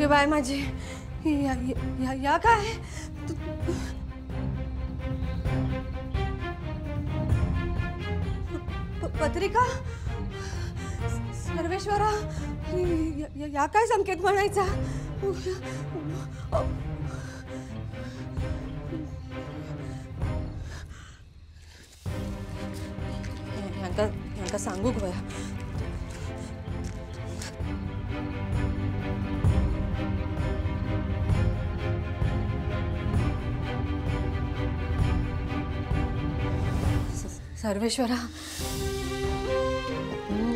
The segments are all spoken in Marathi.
गे बाय माझी. या काय पत्रिका सर्वेश्वरा. या काय संकेत म्हणायचा. यांका सांगू गोया. सर्वेश्वरा,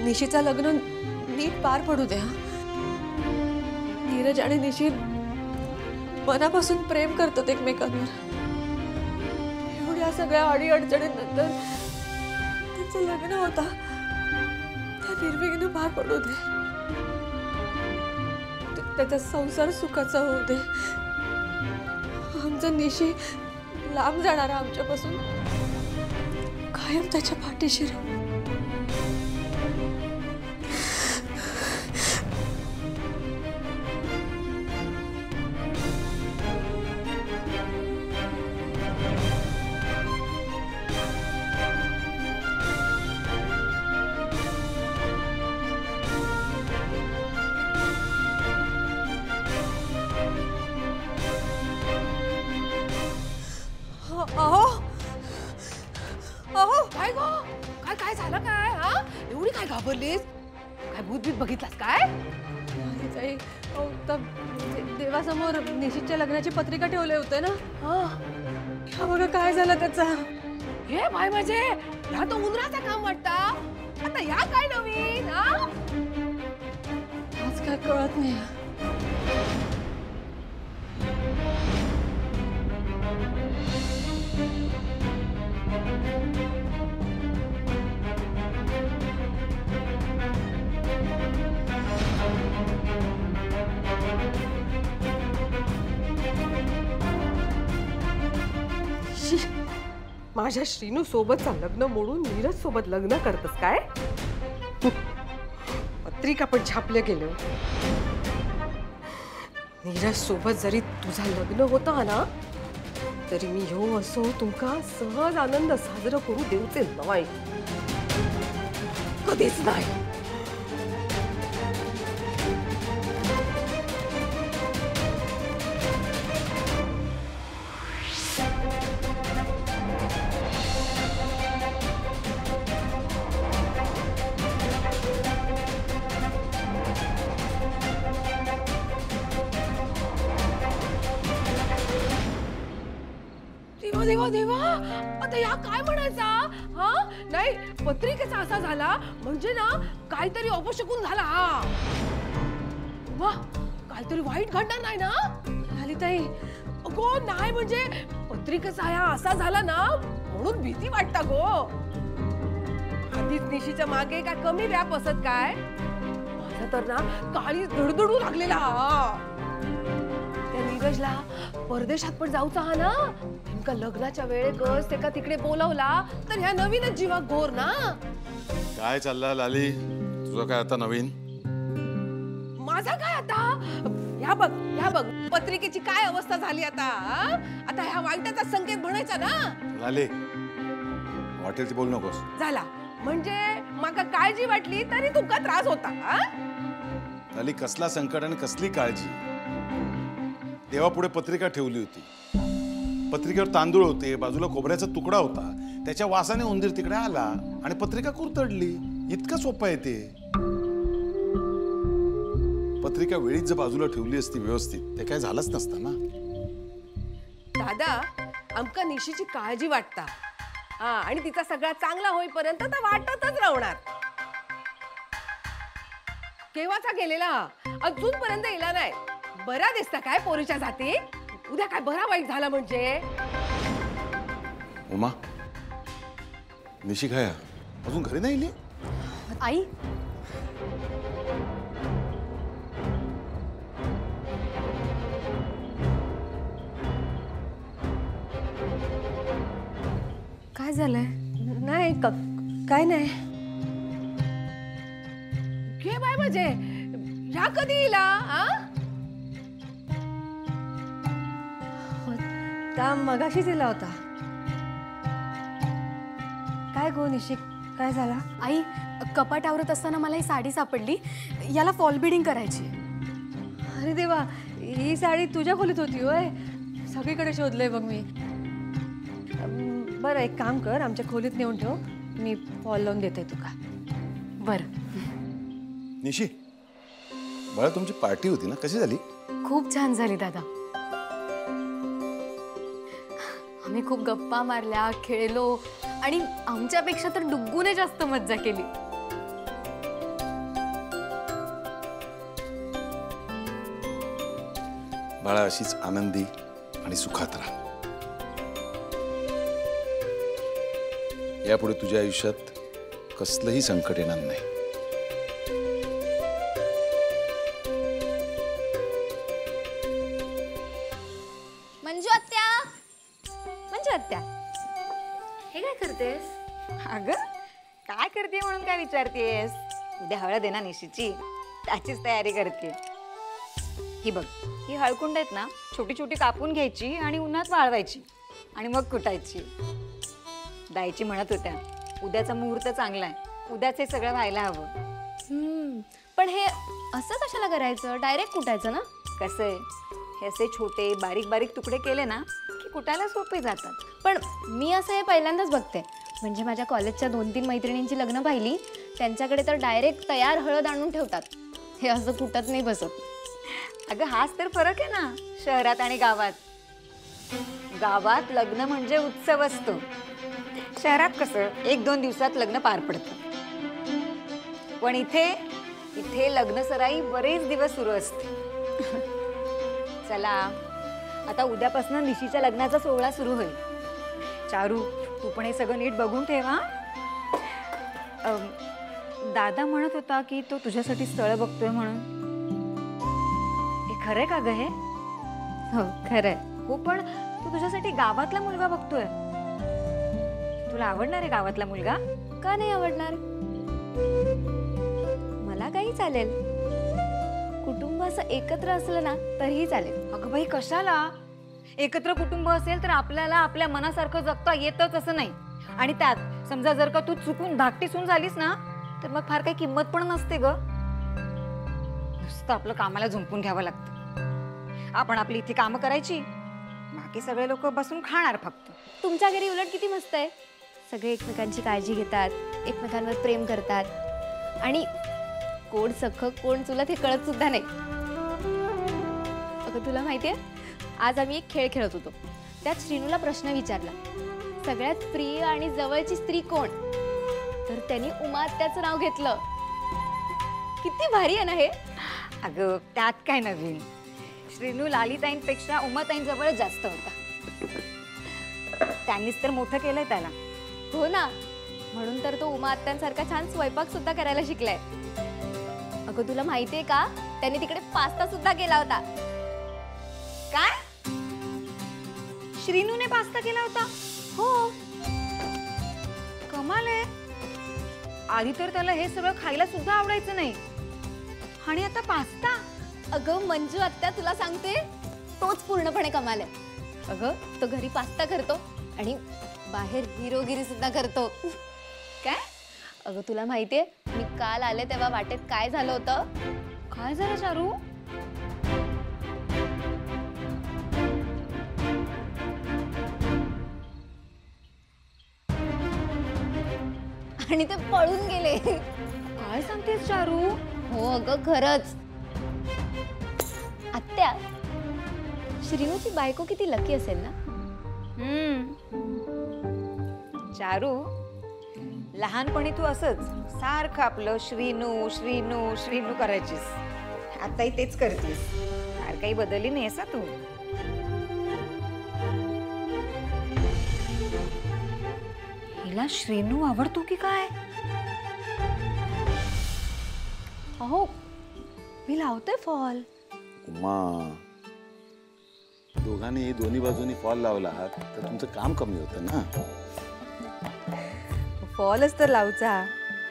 निशीचा लग्न नीट पार पडू द्या. नीरज आणि निशी मनापासून प्रेम करतात एकमेकांवर. एवढ्या सगळ्या अडीअडचणींनंतर त्यांचं लग्न होता त्या निर्विघ्न पार पडू दे. त्याचा संसार सुखाचा होऊ दे. आमचा निशी लांब जाणारा आमच्यापासून कायम त्याच्या पाठीशी राहू. अहो अहो काय गो, काय काय झालं काय? हा, एवढी काय घाबरलीस? काय भूतभीत बघितलास काय? देवासमोर निशीच्या लग्नाची पत्रिका ठेवले होते ना. हा बघा काय झालं त्याचा. हे बाय माझे, ह्या तो उंदराचा काम वाटता. आता ह्या काय नवीन? आज काय कळत नाही. माझ्या श्रीनू सोबतचं लग्न मोडून नीरज सोबत लग्न करतस काय? पत्रिका पण छापल्या गेलं. नीरज सोबत जरी तुझा लग्न होता ना, तरी मी ह्यो असो तुमका सहज आनंद साजरा करू देऊचे नाही. कधीच नाही. देवा देवा, आता या काय म्हणायचा? हा नाही, पत्रिकेचा असा झाला म्हणजे ना काहीतरी अपशकुन झाला. वा, काहीतरी वाईट घडणार नाही ना ललिताई? गो नाही म्हणजे पत्रिकेचा या असा झाला ना म्हणून भीती वाटता गो. आधीच निशीच्या मागे काय कमी व्याप असत काय? माझा तर ना काळी धडधडू लागलेला. त्या नीरजला परदेशात पण जाऊचा हा ना. नेमका लग्नाच्या वेळेकच ते का तिकडे बोलावला तर ह्या नवीनच जीवाक घोर ना. काय चाललं लाली तुझं? काय आता नवीन? माझा काय आता? ह्या बघ पत्रिकेची काय अवस्था झाली आता. आता ह्या वाईटाचा संकेत म्हणायचा ना. लाली वाटेल ती बोलू नकोस. झाला म्हणजे माका काळजी वाटली तरी तुका त्रास होता. लाली कसला संकट आणि कसली काळजी. देवापुढे पत्रिका ठेवली होती. पत्रिकेवर तांदूळ होते, बाजूला खोबऱ्याचा तुकडा होता. त्याच्या वासाने उंदीर तिकडे आला आणि पत्रिका कुरतडली. इतकं सोपं आहे ते. पत्रिका वेळीच जर बाजूला ठेवली असती व्यवस्थित ते काय झालंच नसतं ना. दादा, आमका निशीची काळजी वाटता. आणि तिचा सगळा चांगला होईपर्यंत तर वाटतच राहणार. केव्हाचा गेलेला अजूनपर्यंत येला नाही. बरा दिसता काय पोरीच्या जाती? उद्या काय बरा वाईट झाला म्हणजे? उमा, निशी काय अजून घरी नाही आली? आई काय झालंय? नाही काय नाही. घे बाय म्हणजे ह्या कधी येला? आता मगाशीच दिला होता. काय गो निशिक, काय झाला? आई, कपाट आवरत असताना मला ही साडी सापडली. याला फॉल बिडिंग करायची. अरे देवा, ही साडी तुझ्या खोलीत होती होय? सगळीकडे शोधलंय बघ मी. बरं, एक काम कर, आमच्या खोलीत नेऊन ठेव, मी फॉल लावून देते तुका. बरं. निशी, बाळा तुमची पार्टी होती ना, कशी झाली? खूप छान झाली दादा. आम्ही खूप गप्पा मारल्या, खेळलो आणि आमच्यापेक्षा तर डुग्गूने जास्त मज्जा केली. बाळा अशीच आनंदी आणि सुखात राहा. यापुढे तुझ्या आयुष्यात कसलंही संकट येणार नाही. मंजू आत्या, मंजू आत्या, हे काय करतेस? अगं काय करते म्हणून काय विचारतेस? उद्या हळद आहे ना निशीची, त्याचीच तयारी करते. ही बघ, ही हळकुंड आहेत ना, छोटी छोटी कापून घ्यायची आणि उन्हात वाळवायची आणि मग कुटायची. दाईची म्हणत होत्या उद्याचा मुहूर्त चांगला आहे, उद्याच हे सगळं व्हायला हवं. पण हे असं कशाला करायचं? डायरेक्ट कुटायचं ना? कसं आहे, हे असे छोटे बारीक बारीक तुकडे केले ना की कुटायला सोपे जातात. पण मी असं हे पहिल्यांदाच बघते. म्हणजे माझ्या कॉलेजच्या 2-3 मैत्रिणींची लग्न पाहिली, त्यांच्याकडे तर डायरेक्ट तयार हळद आणून ठेवतात. हे असं कुटत नाही बसत. अगं हाच तर फरक आहे ना शहरात आणि गावात. गावात लग्न म्हणजे उत्सव असतो. शहरात कसं 1-2 दिवसात लग्न पार पडतं. पण इथे लग्न सराई बरेच दिवस सुरू असते. चला आता उद्यापासून निशीच्या लग्नाचा सोहळा सुरू होईल. चारू, तू पण हे सगळं नीट बघून ठेवा. दादा म्हणत होता की तो तुझ्यासाठी स्थळ बघतोय म्हणून. हे खरंय का ग? हे हो, खरंय. हो, पण तू तुझ्यासाठी गावातला मुलगा बघतोय. तुला आवडणार आहे गावातला मुलगा? का नाही आवडणार? मला काही चालेल. कुटुंब असं एकत्र असलं ना तरीही चालेल. अगं बाई, कशाला? एकत्र कुटुंब असेल तर आपल्याला आपल्या मनासारखं जगता येतच असं नाही. आणि त्यात समजा जर का तू चुकून धाकटी सून झालीस ना तर मग फार काही किंमत पण नसते ग. नुसतं आपलं कामाला झुंपून घ्यावं लागतं. आपण आपली इथे कामं करायची, बाकी सगळे लोक बसून खाणार फक्त. तुमच्या घरी उलट किती मस्त आहे. सगळे एकमेकांची काळजी घेतात, एकमेकांवर प्रेम करतात आणि कोण सख्ख कोण चुलत हे कळत सुद्धा नाही. अगं तुला माहितीये, आज आम्ही एक खेळ खेळत होतो. त्यात श्रीनूला प्रश्न विचारला, सगळ्यात प्रिय आणि जवळची स्त्री कोण? तर त्यांनी उमा आत्याचं नाव घेतलं. किती भारी आहे ना हे? अगं त्यात काय नवीन? श्रीनू लालीताईंपेक्षा उमाताईंजवळ जास्त होता. त्यांनीच तर मोठं केलंय त्याला. हो ना, म्हणून तर तो उमा आत्यांसारखा छान स्वयंपाक सुद्धा करायला शिकलाय. अगं तुला माहितीये का, त्यांनी तिकडे पास्ता सुद्धा केला होता. काय? श्रीनूने पास्ता केला होता? हो. कमाल आहे. आधी तर त्याला हे सगळं खायला सुद्धा आवडायचं नाही आणि आता पास्ता. अगं मंजू आत्या, तुला सांगते, तोच पूर्णपणे कमाल आहे. अगं तो घरी पास्ता करतो आणि बाहेर हिरोगिरी सुद्धा करतो. काय? अगं तुला माहितीये, मी काल आले तेव्हा वाटेत काय झालं होतं? काय झालं चारू? आणि ते पळून गेले. काय सांगतेस चारू? हो अगं खरंच. आत्या, श्रीनूची बायको किती लकी असेल ना? चारू, लहानपणी तू असंच सारखं आपलं श्रीनू श्रीनू श्रीनू करायचीस. आताही तेच करतेस. फार काही बदलली नाहीस तू. हिला श्रीनू आवडतो की काय? अहो, मी लावते फॉल. उमा, दोघांनी दोन्ही बाजूनी फॉल लावला तर तुमचं काम कमी होतं ना. फॉलच तर लावचा.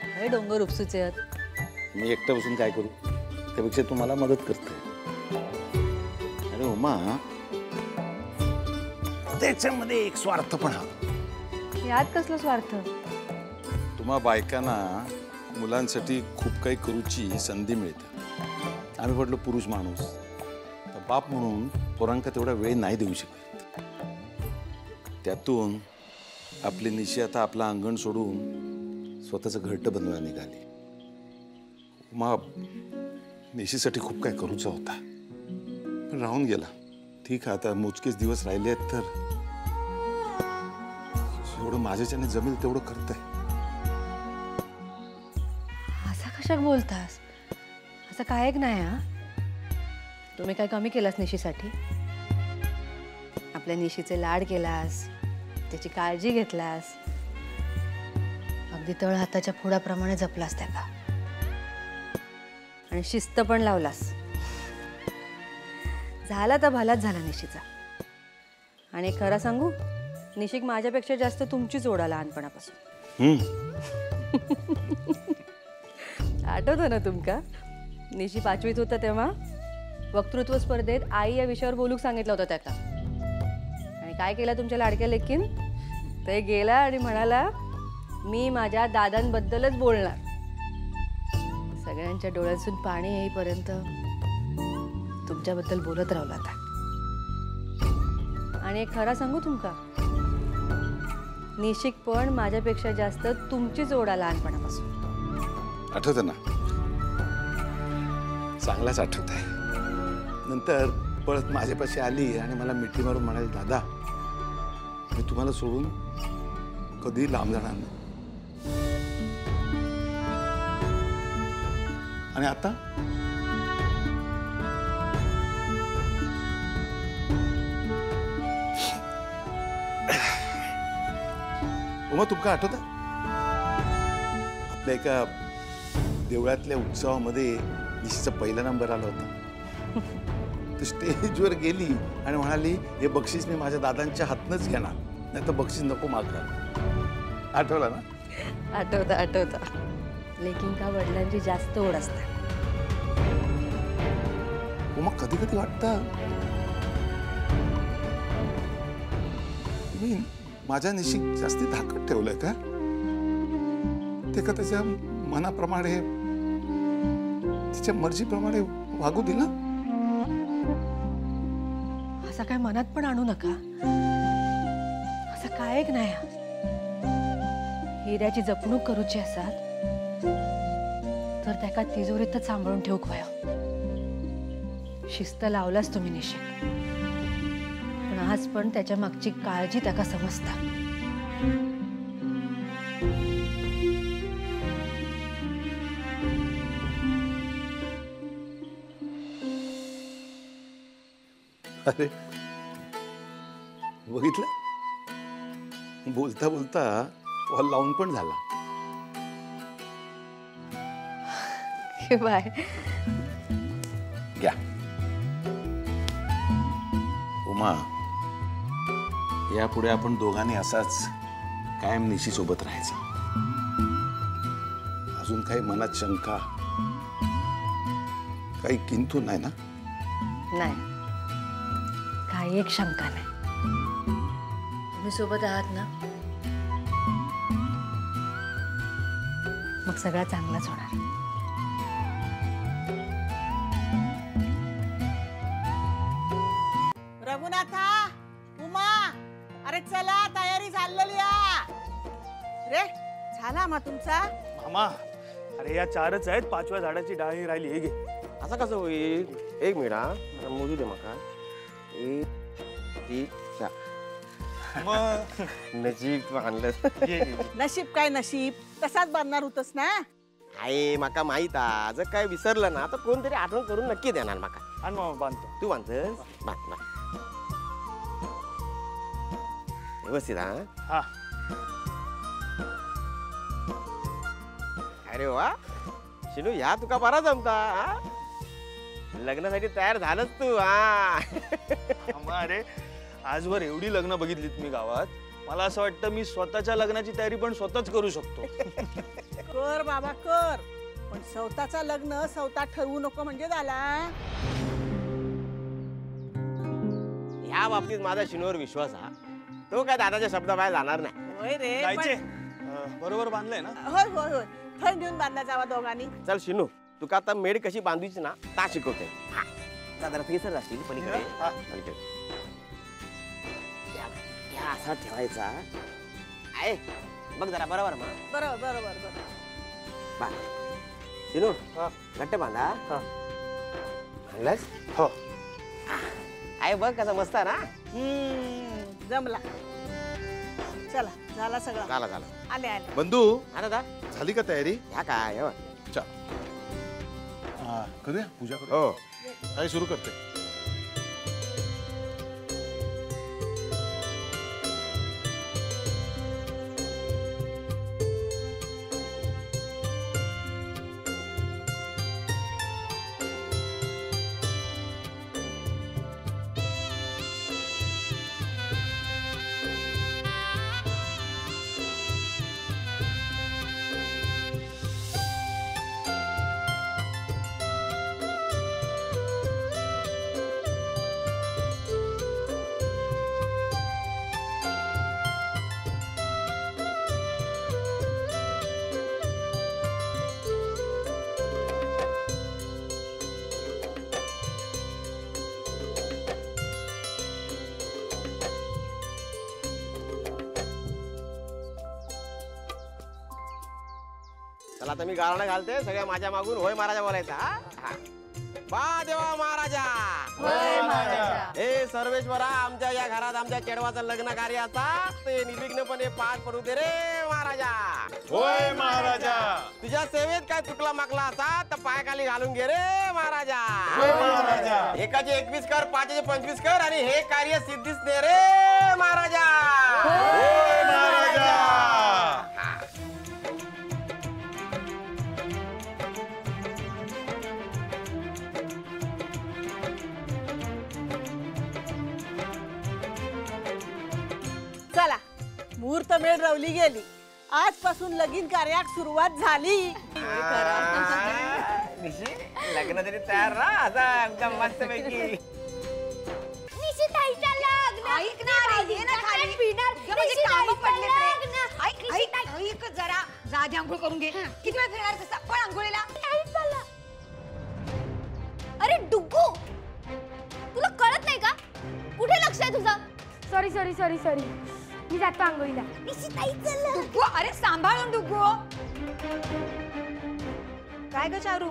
अरे डोंगर उपसूचे आहेत. मी एकटं बसून काय करू? त्यापेक्षा तुम्हाला मदत करते. अरे उमा, त्याच्यामध्ये एक स्वार्थपणा. यात कसलं स्वार्थ? तुम्हा बायकांना मुलांसाठी खूप काही करूची संधी मिळते. आम्ही म्हटलं पुरुष माणूस तर बाप म्हणून पोरांका तेवढा वेळ नाही देऊ शकत. त्यातून आपली निशी आता आपलं अंगण सोडून स्वतःचं घरटं बनवायला निघाली. उमा निशीसाठी खूप काय करूचा होता पण राहून गेला. ठीक आहे, आता मोजकेच दिवस राहिले आहेत तर जेवढं माझ्याच्याने जमेल तेवढं करतंय. असं कशाक बोलतास? असं काय एक नाही हा. तुम्ही काय कमी केलास निशीसाठी? आपल्या निशीचे लाड केलास, त्याची काळजी घेतलास, अगदी तळ हाताच्या फोडाप्रमाणे जपलास त्याला आणि शिस्त पण लावलास. झाला तर भलाच झाला निशीचा. आणि खरं सांगू, निशिक माझ्यापेक्षा जास्त तुमचीच ओढा लहानपणापासून. आठवतं ना तुमका? निशी 5वीत होता तेव्हा वक्तृत्व स्पर्धेत आई या विषयावर बोलूक सांगितलं होतं त्याला. आणि काय केलं तुमच्या लाडक्या लेकीन? ते गेला आणि म्हणाला मी माझ्या दादांबद्दलच बोलणार. सगळ्यांच्या डोळ्यातून पाणी येईपर्यंत तुमच्याबद्दल बोलत राहिला आता. आणि एक खरा सांगू तुमका, निशिक पण माझ्यापेक्षा जास्त तुमचीच ओढा लहानपणापासून. आठवतं ना? चांगलाच आठवत आहे. नंतर पळत माझ्यापाशी आली आणि मला मिठी मारून म्हणाली, दादा मी तुम्हाला सोडून कधी लांब जाणार नाही. आणि आता उमा तुमका आठवतं आपल्या एका देवळातल्या उत्सवामध्ये निशीचा पहिला नंबर आला होता. तर स्टेजवर गेली आणि म्हणाली हे बक्षीस मी माझ्या दादांच्या हातनंच घेणार, नाही तर बक्षीस नको मागणार. आठवला ना? आठवतं आठवतं. लेकिन का वडिलांची जास्त ओढ असते. मग कधी कधी वाटतं मी माझ्या निशिक जास्ती धाकट ठेवलंय का? ते का त्याच्या मनाप्रमाणे तिच्या मर्जीप्रमाणे वागू दिला? असं काय मनात पण आणू नका. असं काय एक नाही. हिऱ्याची जपणूक करूची असतात तर त्याका तिजोरीतच सांभाळून ठेवूक वया. शिस्त लावलाच तुम्ही निशिक, पण आज पण त्याच्या मागची काळजी त्याका समजता. अरे बघितलं, बोलता बोलता कॉल लावून पण झाला. बाय. घ्या उमा, यापुढे आपण दोघांनी असाच कायम निशी सोबत राहायचा. अजून काही मनात शंका, काही किंतु नाही ना? नाही, काही एक शंका नाही. तुम्ही सोबत आहात ना, मग सगळं चांगलंच होणार. रघुनाथा, उमा, अरे चला तयारी झालेली रे. झाला मग तुमचा? मामा, अरे या 4च आहेत, 5व्या झाडाची डाळी राहिली. हे घे. असं कसं होईल? एक मिनिट हा, मला मोजू दे मका. 1 2 4. मग नजीब तू आणलं. नशीब काय नशीब, तसाच बांधणार होतस ना. आहे माका माहित हा, जर काय विसरलं ना तर कोणतरी आठवण करून नक्की देणार माका. आणि मामा बांधतो. तू बांधतस? बांध. व्यवस्थित हा. हा. अरे वा शिनू, ह्या तुका बरा जमता. हा? लग्नासाठी तयार झालंच तू. हा मामा, अरे आजवर एवढी लग्न बघितलीत मी गावात, मला असं वाटतं मी स्वतःच्या लग्नाची तयारी पण स्वतःच करू शकतो. कर बाबा कर, पण स्वतःचा लग्न स्वतः ठरवू नको म्हणजे झाला. ह्या बाबतीत माझा शिनूवर विश्वास हा. तो काय दादाच्या शब्दाबाहेर जाणार नाही. होय रे जायचे पण- बरोबर बांधलंय ना. होय होय होय थंड देऊन बांधला जावा दोघांनी. चल शिनू तुका आता मेड कशी बांधूची ना ता शिकवते. हा. दादा थेसर जाशील पलीकडे. हा. पलीकडे. या असा ठेवायचा आहे बघ जरा बरोबर मग बरोबर बरोबर बरोबर. बा शिनू हा. घट्ट बांधा. हा. बांधलास हो. आहे बघ कसा मस्त आहे ना. जमला. चला झाला सगळा. झाला झाला. आले आले. बंधू हा दादा झाली का तयारी? ह्या काय हो. चल करूया पूजा करू. हो काय सुरू करते? चला आता मी गाणं घालते सगळ्या माझ्या मागून होय महाराजा बोलायचा. हा? हा. वा देवा महाराजा. होय महाराजा. हे सर्वेश्वरा आमच्या या घरात आमच्या केडवाचं लग्न कार्य असा ते निर्विघ्नपणे पार पडू दे रे महाराजा. होय महाराजा. तुझ्या सेवेत काय चुकला मागला असा तर पायाखाली घालून घे रे महाराजा. होय महाराजा. एकाचे 21 कर 5चे 25 कर आणि हे कार्य सिद्धीस दे रे महाराजा. होय महाराजा. चला मुहूर्त मेळ रवली गेली. आजपासून लगीन कार्याक सुरुवात झाली. निशी लग्न तरी तयार ना आता एकदम मस्त पैकी. निशिताईचं लग्न. ऐक ना रे, ये ना खाली. पिणार. म्हणजे कामं पडलेत रे. लग्न. ऐक जरा जा आधी आंघोळ करून घे. किती वेळ फिरणार कसा पण आंघोळीला. अरे डुग्गू तुला कळत नाही का? कुठे लक्ष आहे तुझं? सॉरी सॉरी सॉरी सॉरी मी जातो आंघोळीला. डुग्गू अरे सांभाळून डुग्गू. काय ग चारू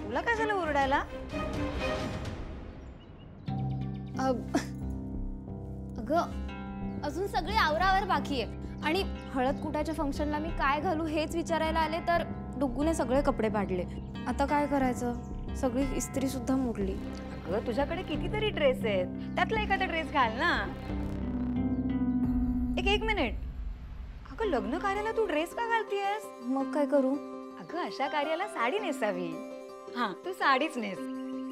तुला काय झालं ओरडायला? अगं अजून सगळी आवरावर बाकी आहे आणि हळद कुटाच्या फंक्शनला मी काय घालू हेच विचारायला आले तर डुग्गूने सगळे कपडे पाडले. आता काय करायचं? सगळी इस्त्री सुद्धा मोडली. अगं तुझ्याकडे कितीतरी ड्रेस आहेत त्यातला एखादा ड्रेस घाल ना. एक मिनिट. अगं लग्न कार्याला तू ड्रेस का घालतीयस? मग काय करू? अगं अशा कार्याला साडी नेसावी. हा तू साडीच नेस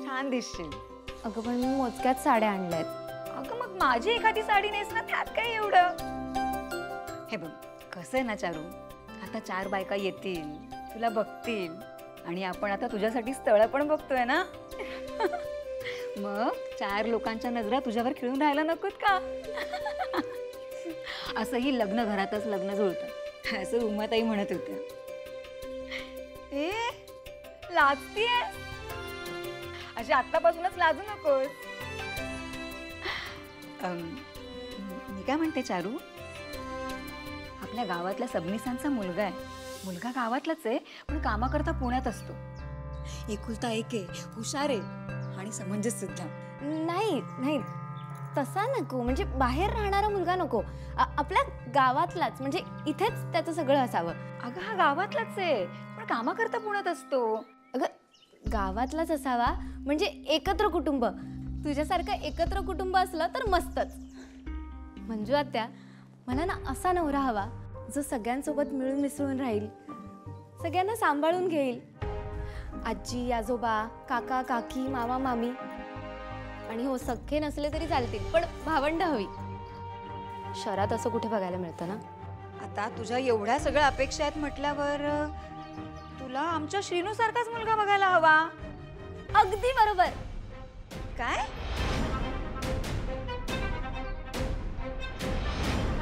छान दिसशील. अगं पण मी मोजक्यात साड्या आणल्यात. अगं मग माझी एखादी साडी नेस ना त्यात काय एवढं. हे बघ कसं आहे ना चारू आता 4 बायका येतील तुला बघतील आणि आपण आता तुझ्यासाठी स्थळ पण बघतोय ना. मग 4 लोकांच्या नजरा तुझ्यावर खिळून राहायला नकोत का? असंही लग्न घरातच लग्न जुळतं असं उमाताई म्हणत होत्या. ए लाजतीयस अशी आत्तापासूनच लाजू नकोस. मी काय म्हणते चारू आपल्या गावातल्या सबनीसांचा मुलगा आहे. मुलगा गावातलाच आहे पण कामाकरता पुण्यात असतो. एकुलता एक आहे हुशार आहे आणि समंजस सुद्धा. नाही नाही तसा नको म्हणजे बाहेर राहणारा मुलगा नको. आपल्या गावातलाच म्हणजे इथेच त्याचं सगळं असावं. अगं हा गावातलाच आहे पण कामाकरता पुण्यात असतो. अगं गावातलाच असावा म्हणजे एकत्र कुटुंब. तुझ्यासारखं एकत्र कुटुंब असलं तर मस्तच. मंजू आत्या मला ना असा नवरा हवा जो सगळ्यांसोबत मिळून मिसळून राहील सगळ्यांना सांभाळून घेईल. आजी आजोबा काका काकी मामा मामी आणि हो सख्खे नसले तरी चालतील पण भावंड हवी. शहरात असं कुठे बघायला मिळतं ना. आता तुझ्या एवढ्या सगळ्या अपेक्षा आहेत म्हटल्यावर तुला आमच्या श्रीनू सारखाच मुलगा बघायला हवा. अगदी बरोबर. काय